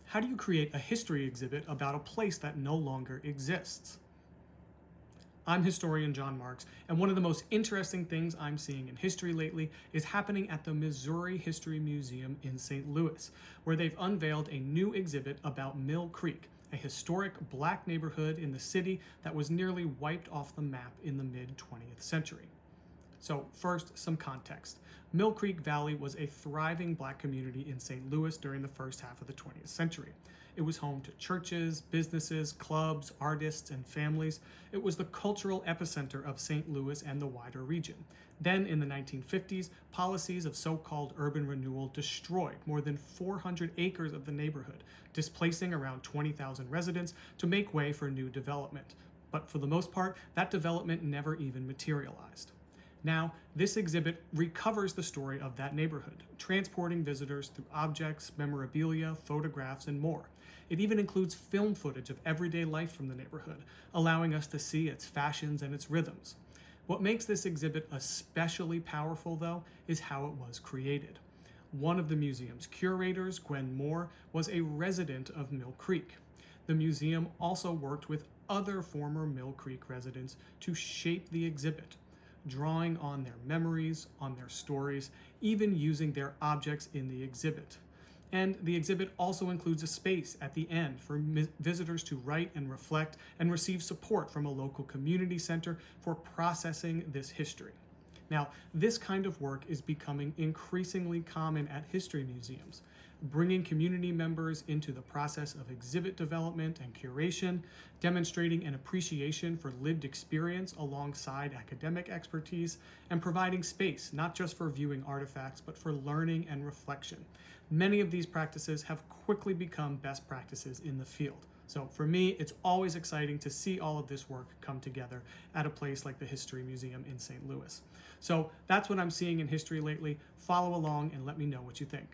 How do you create a history exhibit about a place that no longer exists? I'm historian John Marks, and one of the most interesting things I'm seeing in history lately is happening at the Missouri History Museum in St. Louis, where they've unveiled a new exhibit about Mill Creek, a historic black neighborhood in the city that was nearly wiped off the map in the mid 20th century. So, first, some context. Mill Creek Valley was a thriving black community in St. Louis during the first half of the 20th century. It was home to churches, businesses, clubs, artists, and families. It was the cultural epicenter of St. Louis and the wider region. Then, in the 1950s, policies of so-called urban renewal destroyed more than 400 acres of the neighborhood, displacing around 20,000 residents to make way for new development. But for the most part, that development never even materialized. Now, this exhibit recovers the story of that neighborhood, transporting visitors through objects, memorabilia, photographs, and more. It even includes film footage of everyday life from the neighborhood, allowing us to see its fashions and its rhythms. What makes this exhibit especially powerful, though, is how it was created. One of the museum's curators, Gwen Moore, was a resident of Mill Creek. The museum also worked with other former Mill Creek residents to shape the exhibit, drawing on their memories, on their stories, even using their objects in the exhibit. And the exhibit also includes a space at the end for visitors to write and reflect and receive support from a local community center for processing this history. Now, this kind of work is becoming increasingly common at history museums, bringing community members into the process of exhibit development and curation, demonstrating an appreciation for lived experience alongside academic expertise, and providing space not just for viewing artifacts, but for learning and reflection. Many of these practices have quickly become best practices in the field. So for me, it's always exciting to see all of this work come together at a place like the History Museum in St. Louis. So that's what I'm seeing in history lately. Follow along and let me know what you think.